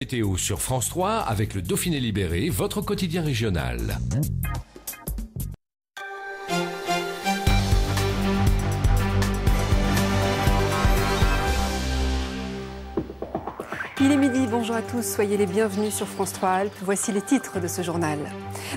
Météo sur France 3 avec le Dauphiné Libéré, votre quotidien régional. Il est midi, bonjour à tous, soyez les bienvenus sur France 3 Alpes. Voici les titres de ce journal.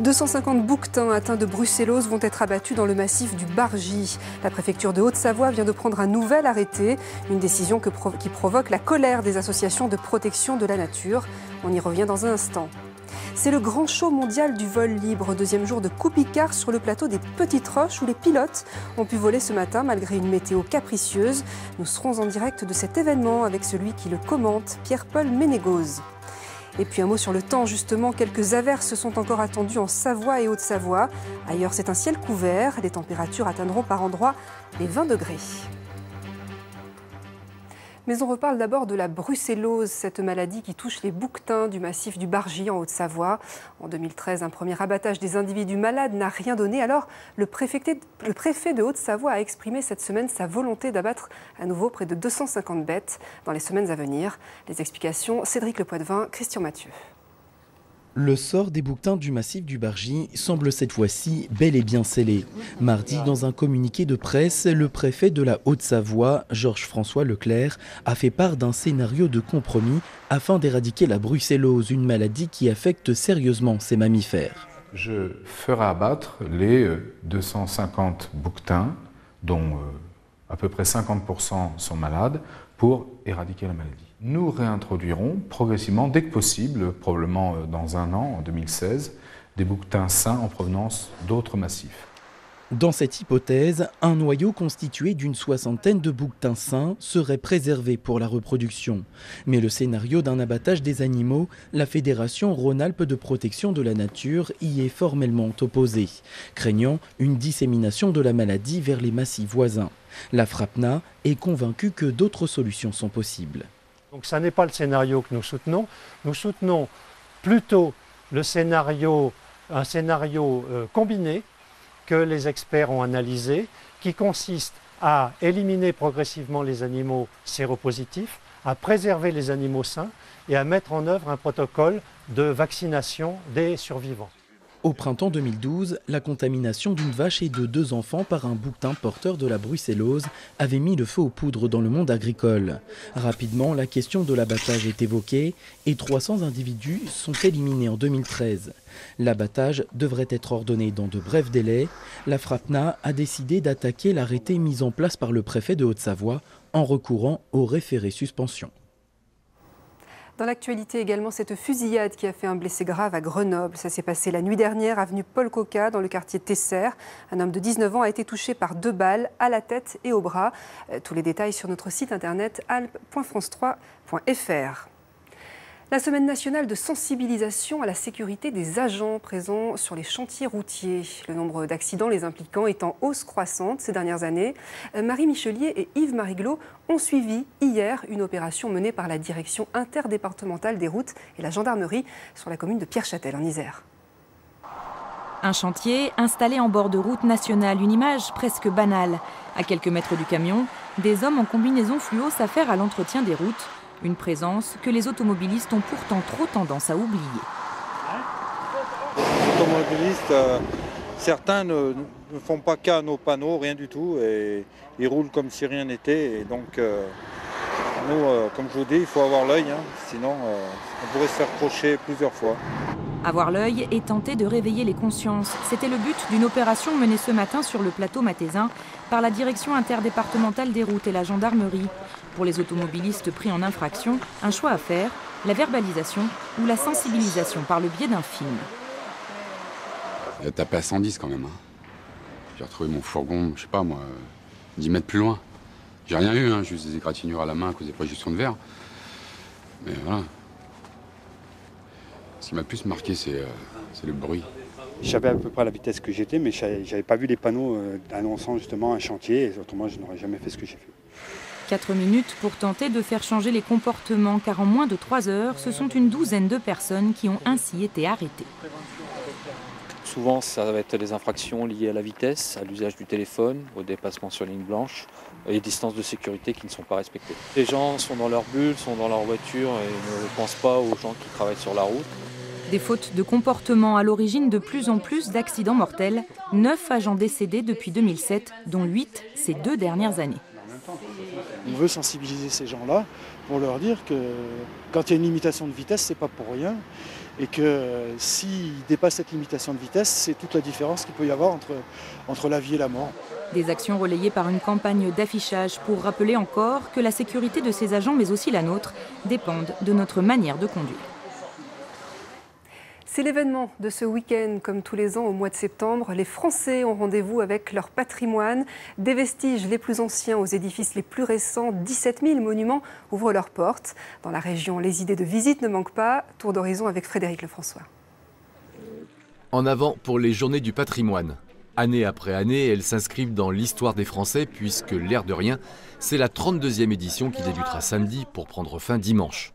250 bouquetins atteints de brucellose vont être abattus dans le massif du Bargy. La préfecture de Haute-Savoie vient de prendre un nouvel arrêté, une décision qui provoque la colère des associations de protection de la nature. On y revient dans un instant. C'est le grand show mondial du vol libre, deuxième jour de Coupe-Icare sur le plateau des Petites Roches où les pilotes ont pu voler ce matin malgré une météo capricieuse. Nous serons en direct de cet événement avec celui qui le commente, Pierre-Paul Ménégoz. Et puis un mot sur le temps, justement, quelques averses sont encore attendues en Savoie et Haute-Savoie. Ailleurs, c'est un ciel couvert, les températures atteindront par endroits les 20 degrés. Mais on reparle d'abord de la brucellose, cette maladie qui touche les bouquetins du massif du Bargy en Haute-Savoie. En 2013, un premier abattage des individus malades n'a rien donné. Alors, le préfet de Haute-Savoie a exprimé cette semaine sa volonté d'abattre à nouveau près de 250 bêtes dans les semaines à venir. Les explications, Cédric Le Poitvin, Christian Mathieu. Le sort des bouquetins du massif du Bargy semble cette fois-ci bel et bien scellé. Mardi, dans un communiqué de presse, le préfet de la Haute-Savoie, Georges-François Leclerc, a fait part d'un scénario de compromis afin d'éradiquer la brucellose, une maladie qui affecte sérieusement ces mammifères. Je ferai abattre les 250 bouquetins, dont à peu près 50% sont malades, pour éradiquer la maladie. Nous réintroduirons progressivement, dès que possible, probablement dans un an, en 2016, des bouquetins sains en provenance d'autres massifs. Dans cette hypothèse, un noyau constitué d'une soixantaine de bouquetins sains serait préservé pour la reproduction. Mais le scénario d'un abattage des animaux, la Fédération Rhône-Alpes de protection de la nature y est formellement opposée, craignant une dissémination de la maladie vers les massifs voisins. La FRAPNA est convaincue que d'autres solutions sont possibles. Donc ça n'est pas le scénario que nous soutenons. Nous soutenons plutôt un scénario combiné que les experts ont analysé, qui consiste à éliminer progressivement les animaux séropositifs, à préserver les animaux sains et à mettre en œuvre un protocole de vaccination des survivants. Au printemps 2012, la contamination d'une vache et de 2 enfants par un bouquetin porteur de la brucellose avait mis le feu aux poudres dans le monde agricole. Rapidement, la question de l'abattage est évoquée et 300 individus sont éliminés en 2013. L'abattage devrait être ordonné dans de brefs délais. La FRAPNA a décidé d'attaquer l'arrêté mis en place par le préfet de Haute-Savoie en recourant au référé suspension. Dans l'actualité également, cette fusillade qui a fait un blessé grave à Grenoble. Ça s'est passé la nuit dernière, avenue Paul Coca, dans le quartier Tesser. Un homme de 19 ans a été touché par 2 balles à la tête et au bras. Tous les détails sur notre site internet alpes.france3.fr. La semaine nationale de sensibilisation à la sécurité des agents présents sur les chantiers routiers. Le nombre d'accidents les impliquant est en hausse croissante ces dernières années. Marie Michelier et Yves Mariglot ont suivi hier une opération menée par la direction interdépartementale des routes et la gendarmerie sur la commune de Pierre-Châtel en Isère. Un chantier installé en bord de route nationale, une image presque banale. À quelques mètres du camion, des hommes en combinaison fluo s'affairent à l'entretien des routes. Une présence que les automobilistes ont pourtant trop tendance à oublier. Les automobilistes, certains ne font pas cas à nos panneaux, rien du tout, et ils roulent comme si rien n'était. Et donc, nous, comme je vous dis, il faut avoir l'œil, sinon on pourrait se faire crocher plusieurs fois. Avoir l'œil et tenter de réveiller les consciences, c'était le but d'une opération menée ce matin sur le plateau mathésin par la direction interdépartementale des routes et la gendarmerie. Pour les automobilistes pris en infraction, un choix à faire, la verbalisation ou la sensibilisation par le biais d'un film. Il a tapé à 110 quand même. J'ai retrouvé mon fourgon, je sais pas moi, 10 mètres plus loin. J'ai rien eu, juste des égratignures à la main à cause des projections de verre. Mais voilà. Ce qui m'a plus marqué, c'est le bruit. Je savais à peu près à la vitesse que j'étais, mais je n'avais pas vu les panneaux annonçant justement un chantier. Et autrement, je n'aurais jamais fait ce que j'ai fait. 4 minutes pour tenter de faire changer les comportements, car en moins de 3 heures, ce sont une douzaine de personnes qui ont ainsi été arrêtées. souvent, ça va être des infractions liées à la vitesse, à l'usage du téléphone, au dépassement sur ligne blanche et les distances de sécurité qui ne sont pas respectées. Les gens sont dans leur bulle, sont dans leur voiture et ne pensent pas aux gens qui travaillent sur la route. Des fautes de comportement à l'origine de plus en plus d'accidents mortels. 9 agents décédés depuis 2007, dont 8 ces 2 dernières années. On veut sensibiliser ces gens-là pour leur dire que quand il y a une limitation de vitesse, c'est pas pour rien. Et que s'ils dépassent cette limitation de vitesse, c'est toute la différence qu'il peut y avoir entre la vie et la mort. Des actions relayées par une campagne d'affichage pour rappeler encore que la sécurité de ces agents, mais aussi la nôtre, dépendent de notre manière de conduire. C'est l'événement de ce week-end, comme tous les ans au mois de septembre. Les Français ont rendez-vous avec leur patrimoine. Des vestiges les plus anciens aux édifices les plus récents, 17 000 monuments ouvrent leurs portes. Dans la région, les idées de visite ne manquent pas. Tour d'horizon avec Frédéric Lefrançois. En avant pour les journées du patrimoine. Année après année, elles s'inscrivent dans l'histoire des Français puisque, l'air de rien, c'est la 32e édition qui débutera samedi pour prendre fin dimanche.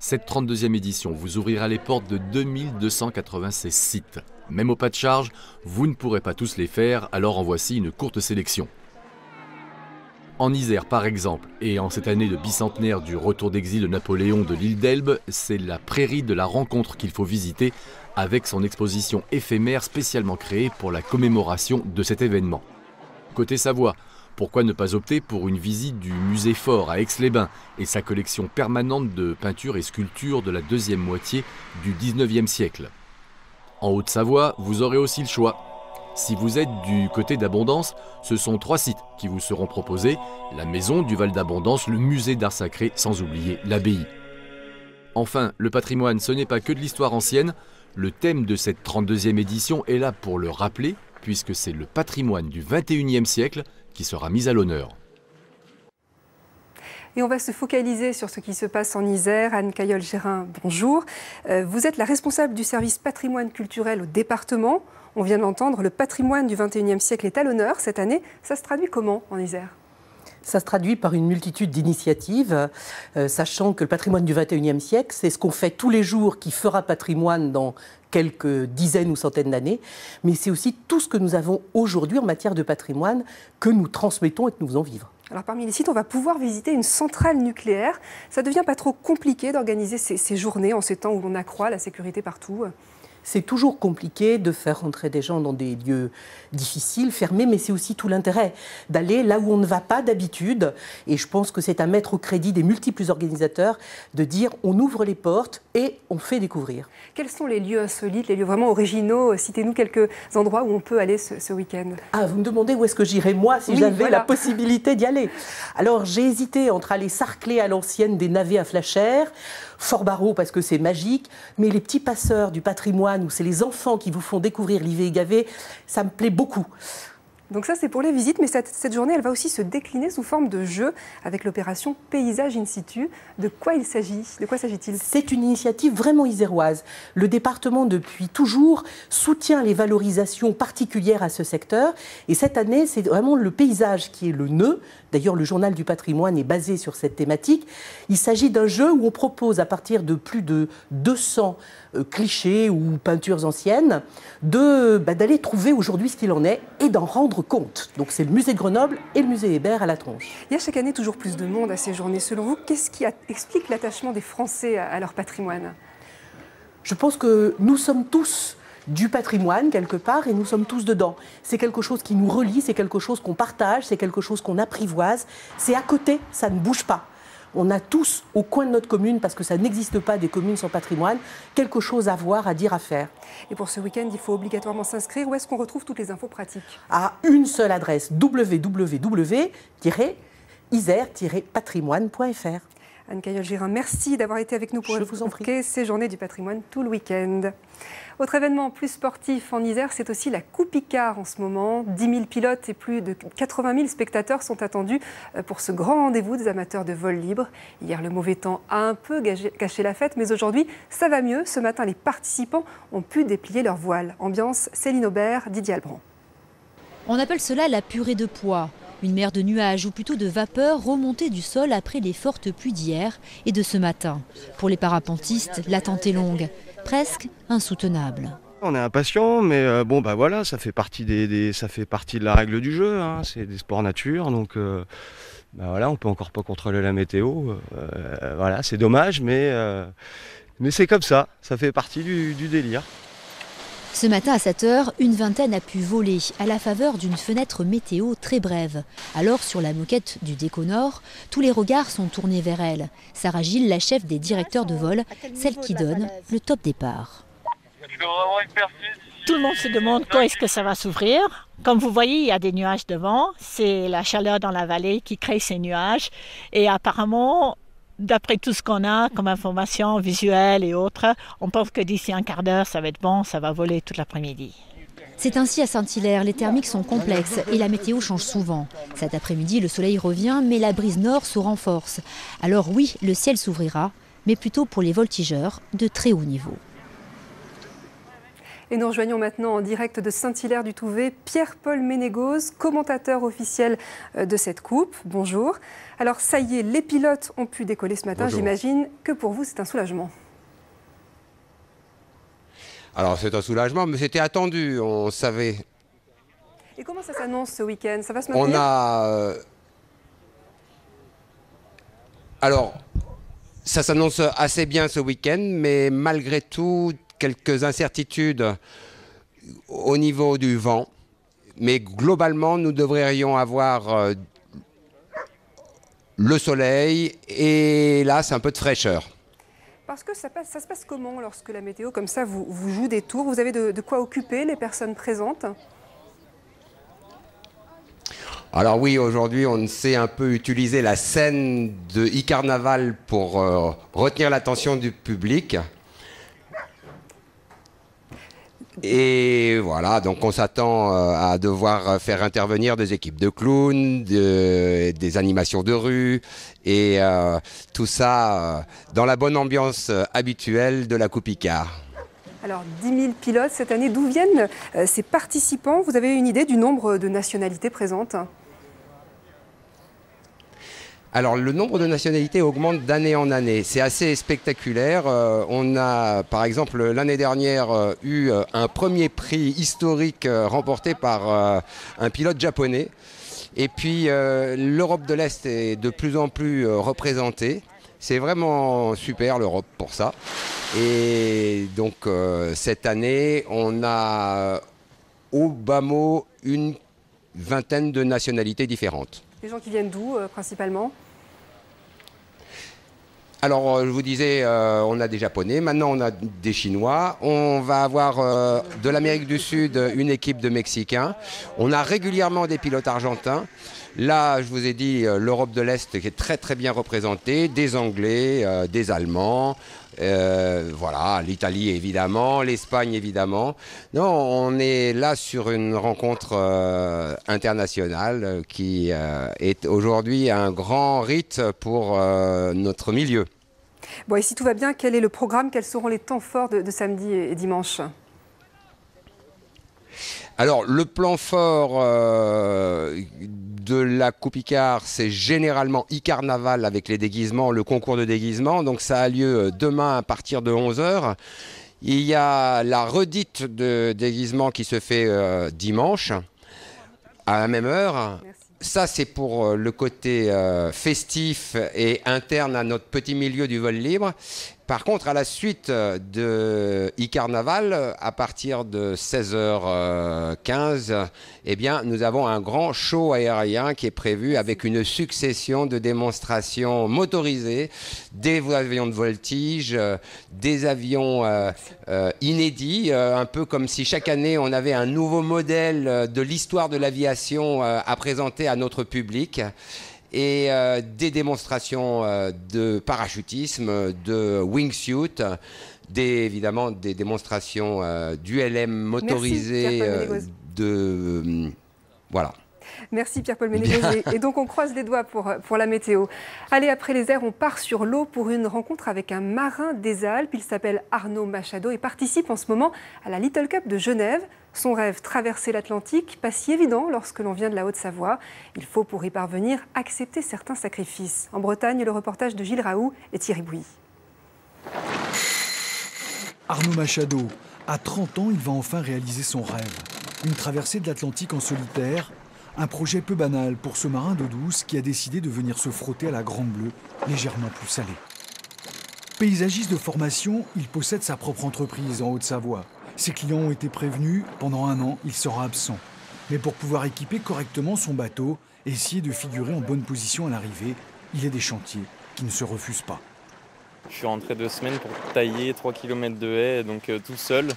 Cette 32e édition vous ouvrira les portes de 2296 sites. Même au pas de charge, vous ne pourrez pas tous les faire, alors en voici une courte sélection. En Isère par exemple, et en cette année de bicentenaire du retour d'exil de Napoléon de l'île d'Elbe, c'est la prairie de la rencontre qu'il faut visiter avec son exposition éphémère spécialement créée pour la commémoration de cet événement. Côté Savoie, pourquoi ne pas opter pour une visite du musée Fort à Aix-les-Bains et sa collection permanente de peintures et sculptures de la deuxième moitié du 19e siècle. En Haute-Savoie, vous aurez aussi le choix. Si vous êtes du côté d'Abondance, ce sont 3 sites qui vous seront proposés, la maison du Val d'Abondance, le musée d'art sacré, sans oublier l'abbaye. Enfin, le patrimoine, ce n'est pas que de l'histoire ancienne. Le thème de cette 32e édition est là pour le rappeler, puisque c'est le patrimoine du 21e siècle qui sera mis à l'honneur. Et on va se focaliser sur ce qui se passe en Isère. Anne Cailleul-Gérin, bonjour. Vous êtes la responsable du service patrimoine culturel au département. On vient de l'entendre, le patrimoine du 21e siècle est à l'honneur cette année. Ça se traduit comment en Isère ? Ça se traduit par une multitude d'initiatives, sachant que le patrimoine du 21e siècle, c'est ce qu'on fait tous les jours qui fera patrimoine dans quelques dizaines ou centaines d'années, mais c'est aussi tout ce que nous avons aujourd'hui en matière de patrimoine que nous transmettons et que nous faisons vivre. Alors parmi les sites, on va pouvoir visiter une centrale nucléaire. Ça ne devient pas trop compliqué d'organiser ces journées en ces temps où l'on accroît la sécurité partout ? C'est toujours compliqué de faire rentrer des gens dans des lieux difficiles, fermés, mais c'est aussi tout l'intérêt d'aller là où on ne va pas d'habitude. Et je pense que c'est à mettre au crédit des multiples organisateurs de dire on ouvre les portes et on fait découvrir. Quels sont les lieux insolites, les lieux vraiment originaux ? Citez-nous quelques endroits où on peut aller ce week-end. Ah, vous me demandez où est-ce que j'irais moi si j'avais la possibilité d'y aller. Alors j'ai hésité entre aller sarcler à l'ancienne des navets à flashère, Fort-Barreau parce que c'est magique, mais les petits passeurs du patrimoine où c'est les enfants qui vous font découvrir Livet et Gavet, ça me plaît beaucoup. Donc ça c'est pour les visites, mais cette journée elle va aussi se décliner sous forme de jeu avec l'opération Paysage in situ. De quoi il s'agit ? De quoi s'agit-il ? C'est une initiative vraiment iséroise. Le département depuis toujours soutient les valorisations particulières à ce secteur et cette année c'est vraiment le paysage qui est le nœud. D'ailleurs le journal du patrimoine est basé sur cette thématique. Il s'agit d'un jeu où on propose à partir de plus de 200 clichés ou peintures anciennes d'aller trouver aujourd'hui ce qu'il en est et d'en rendre compte. Donc c'est le musée de Grenoble et le musée Hébert à la Tronche. Il y a chaque année toujours plus de monde à ces journées. Selon vous, qu'est-ce qui explique l'attachement des Français à leur patrimoine ? Je pense que nous sommes tous du patrimoine quelque part et nous sommes tous dedans. C'est quelque chose qui nous relie, c'est quelque chose qu'on partage, c'est quelque chose qu'on apprivoise. C'est à côté, ça ne bouge pas. On a tous, au coin de notre commune, parce que ça n'existe pas des communes sans patrimoine, quelque chose à voir, à dire, à faire. Et pour ce week-end, il faut obligatoirement s'inscrire. Où est-ce qu'on retrouve toutes les infos pratiques ? À une seule adresse, www-isère-patrimoine.fr. Anne Cailleul-Gérin, merci d'avoir été avec nous pour évoquer ces journées du patrimoine tout le week-end. Autre événement plus sportif en Isère, c'est aussi la Coupe Icare en ce moment. 10 000 pilotes et plus de 80 000 spectateurs sont attendus pour ce grand rendez-vous des amateurs de vol libre. Hier, le mauvais temps a un peu gâché la fête, mais aujourd'hui, ça va mieux. Ce matin, les participants ont pu déplier leur voile. Ambiance Céline Aubert, Didier Albrand. On appelle cela la purée de pois. Une mer de nuages ou plutôt de vapeur remontée du sol après les fortes pluies d'hier et de ce matin. Pour les parapentistes, l'attente est longue, presque insoutenable. On est impatient, mais bon, bah voilà, ça fait partie ça fait partie de la règle du jeu, hein. C'est des sports nature, donc bah voilà, on peut encore pas contrôler la météo. Voilà, c'est dommage, mais c'est comme ça fait partie du délire. Ce matin à 7 h, une vingtaine a pu voler à la faveur d'une fenêtre météo très brève. Alors sur la moquette du Déco Nord, tous les regards sont tournés vers elle. Sarah Gilles, la chef des directeurs de vol, celle qui donne le top départ. Tout le monde se demande quand est-ce que ça va s'ouvrir. Comme vous voyez, il y a des nuages devant. C'est la chaleur dans la vallée qui crée ces nuages. Et apparemment, d'après tout ce qu'on a comme information visuelle et autres, on pense que d'ici un quart d'heure, ça va être bon, ça va voler toute l'après-midi. C'est ainsi à Saint-Hilaire, les thermiques sont complexes et la météo change souvent. Cet après-midi, le soleil revient, mais la brise nord se renforce. Alors oui, le ciel s'ouvrira, mais plutôt pour les voltigeurs de très haut niveau. Et nous rejoignons maintenant en direct de Saint-Hilaire-du-Touvet Pierre-Paul Ménégoz, commentateur officiel de cette coupe. Bonjour. Alors ça y est, les pilotes ont pu décoller ce matin. J'imagine que pour vous c'est un soulagement. Alors c'est un soulagement, mais c'était attendu, on savait. Et comment ça s'annonce ce week-end? Ça va se maintenir? On a... Alors, ça s'annonce assez bien ce week-end, mais malgré tout, quelques incertitudes au niveau du vent. Mais globalement, nous devrions avoir le soleil et là, c'est un peu de fraîcheur. Parce que ça se passe comment lorsque la météo, comme ça, vous joue des tours? Vous avez de quoi occuper les personnes présentes? Alors oui, aujourd'hui, on sait un peu utiliser la scène de e-carnaval pour retenir l'attention du public. Et voilà, donc on s'attend à devoir faire intervenir des équipes de clowns, des animations de rue, et tout ça dans la bonne ambiance habituelle de la Coupe Icare. Alors 10 000 pilotes cette année, d'où viennent ces participants? Vous avez une idée du nombre de nationalités présentes? Alors le nombre de nationalités augmente d'année en année, c'est assez spectaculaire. On a par exemple l'année dernière eu un premier prix historique remporté par un pilote japonais. Et puis l'Europe de l'Est est de plus en plus représentée. C'est vraiment super l'Europe pour ça. Et donc cette année, on a au bas mot une vingtaine de nationalités différentes. Les gens qui viennent d'où principalement? Alors, je vous disais, on a des Japonais, maintenant on a des Chinois, on va avoir de l'Amérique du Sud une équipe de Mexicains, on a régulièrement des pilotes argentins. Là, je vous ai dit, l'Europe de l'Est qui est très très bien représentée, des Anglais, des Allemands, voilà, l'Italie évidemment, l'Espagne évidemment. Non, on est là sur une rencontre internationale qui est aujourd'hui un grand rite pour notre milieu. Bon, et si tout va bien, quel est le programme? Quels seront les temps forts de samedi et dimanche? Alors, le plan fort de la Coupe Icare, c'est généralement e-carnaval avec les déguisements, le concours de déguisement. Donc ça a lieu demain à partir de 11 h. Il y a la redite de déguisement qui se fait dimanche à la même heure. Merci. Ça, c'est pour le côté festif et interne à notre petit milieu du vol libre. Par contre, à la suite de e-carnaval, à partir de 16h15, eh bien, nous avons un grand show aérien qui est prévu avec une succession de démonstrations motorisées, des avions de voltige, des avions inédits, un peu comme si chaque année on avait un nouveau modèle de l'histoire de l'aviation à présenter à notre public. Et des démonstrations de parachutisme, de wingsuit, évidemment des démonstrations d'ULM motorisées. Voilà. Merci Pierre-Paul Ménégoz. Et donc on croise les doigts pour la météo. Allez, après les airs, on part sur l'eau pour une rencontre avec un marin des Alpes. Il s'appelle Arnaud Machado et participe en ce moment à la Little Cup de Genève. Son rêve, traverser l'Atlantique, pas si évident lorsque l'on vient de la Haute-Savoie. Il faut pour y parvenir accepter certains sacrifices. En Bretagne, le reportage de Gilles Raoult et Thierry Bouilly. Arnaud Machado, à 30 ans, il va enfin réaliser son rêve. Une traversée de l'Atlantique en solitaire, un projet peu banal pour ce marin d'eau douce qui a décidé de venir se frotter à la Grande Bleue, légèrement plus salée. Paysagiste de formation, il possède sa propre entreprise en Haute-Savoie. Ses clients ont été prévenus, pendant 1 an, il sera absent. Mais pour pouvoir équiper correctement son bateau et essayer de figurer en bonne position à l'arrivée, il est des chantiers qui ne se refusent pas. Je suis rentré 2 semaines pour tailler 3 km de haies, donc tout seul.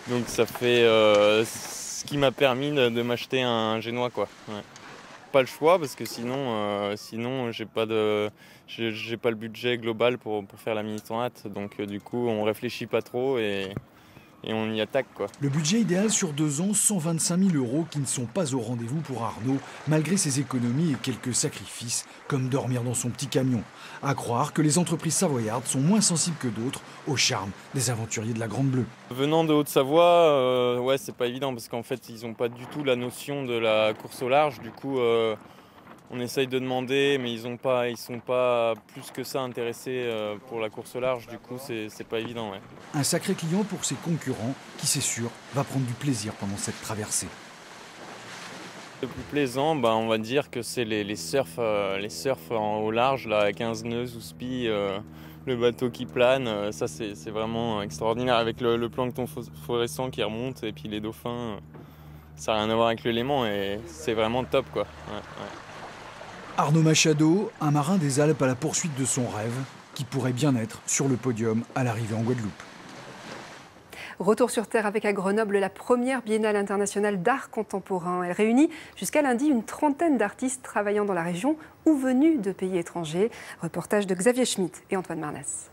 Donc ça fait ce qui m'a permis de m'acheter un génois, quoi. Ouais. Pas le choix parce que sinon j'ai pas le budget global pour faire la Mini Transat. Donc du coup on réfléchit pas trop et on y attaque, quoi. Le budget idéal sur 2 ans, 125 000 € qui ne sont pas au rendez-vous pour Arnaud, malgré ses économies et quelques sacrifices, comme dormir dans son petit camion. À croire que les entreprises savoyardes sont moins sensibles que d'autres au charme des aventuriers de la Grande Bleue. Venant de Haute-Savoie, ouais, c'est pas évident parce qu'en fait ils ont pas du tout la notion de la course au large. Du coup on essaye de demander, mais ils sont pas plus que ça intéressés pour la course au large. Du coup, c'est pas évident. Ouais. Un sacré client pour ses concurrents, qui c'est sûr, va prendre du plaisir pendant cette traversée. Le plus plaisant, on va dire que c'est les surfs au large, là, à 15 nœuds sous spi, le bateau qui plane. Ça, c'est vraiment extraordinaire avec le plancton fluorescent qui remonte et puis les dauphins. Ça n'a rien à voir avec l'élément et c'est vraiment top, quoi. Ouais, ouais. Arnaud Machado, un marin des Alpes à la poursuite de son rêve, qui pourrait bien être sur le podium à l'arrivée en Guadeloupe. Retour sur Terre avec à Grenoble la première Biennale internationale d'art contemporain. Elle réunit jusqu'à lundi une trentaine d'artistes travaillant dans la région ou venus de pays étrangers. Reportage de Xavier Schmitt et Antoine Marnas.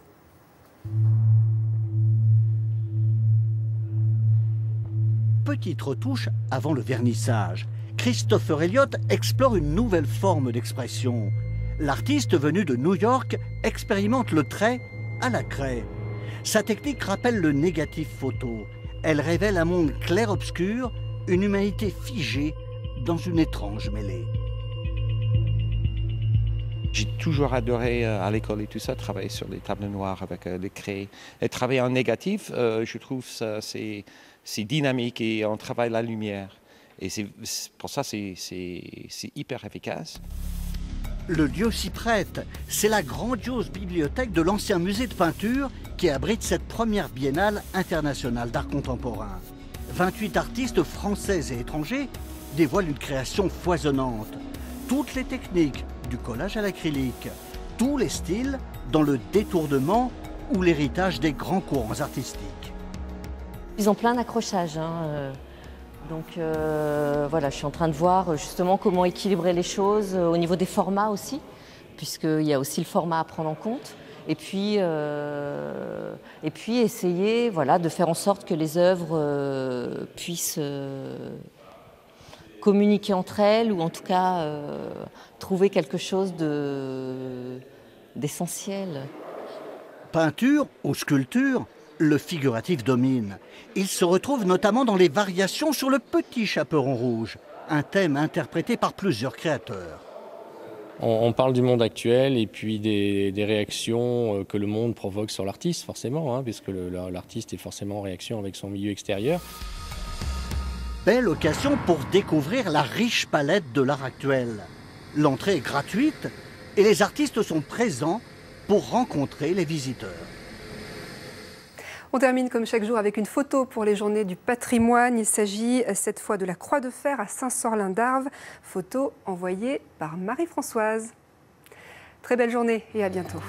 Petite retouche avant le vernissage. Christopher Elliott explore une nouvelle forme d'expression. L'artiste venu de New York expérimente le trait à la craie. Sa technique rappelle le négatif photo. Elle révèle un monde clair-obscur, une humanité figée dans une étrange mêlée. J'ai toujours adoré à l'école et tout ça, travailler sur les tables noires avec les craies. Et travailler en négatif, je trouve ça c'est dynamique et on travaille la lumière. Et pour ça, c'est hyper efficace. Le lieu s'y prête. C'est la grandiose bibliothèque de l'ancien musée de peinture qui abrite cette première biennale internationale d'art contemporain. 28 artistes français et étrangers dévoilent une création foisonnante. Toutes les techniques, du collage à l'acrylique, tous les styles dans le détournement ou l'héritage des grands courants artistiques. Ils ont plein d'accrochages. Donc voilà, je suis en train de voir justement comment équilibrer les choses au niveau des formats aussi, puisqu'il y a aussi le format à prendre en compte. Et puis essayer de faire en sorte que les œuvres puissent communiquer entre elles ou en tout cas trouver quelque chose d'essentiel. Peinture ou sculpture, le figuratif domine. Il se retrouve notamment dans les variations sur le petit chaperon rouge, un thème interprété par plusieurs créateurs. On parle du monde actuel et puis des réactions que le monde provoque sur l'artiste, forcément, puisque l'artiste est forcément en réaction avec son milieu extérieur. Belle occasion pour découvrir la riche palette de l'art actuel. L'entrée est gratuite et les artistes sont présents pour rencontrer les visiteurs. On termine comme chaque jour avec une photo pour les journées du patrimoine. Il s'agit cette fois de la Croix de Fer à Saint-Sorlin-d'Arves. Photo envoyée par Marie-Françoise. Très belle journée et à bientôt.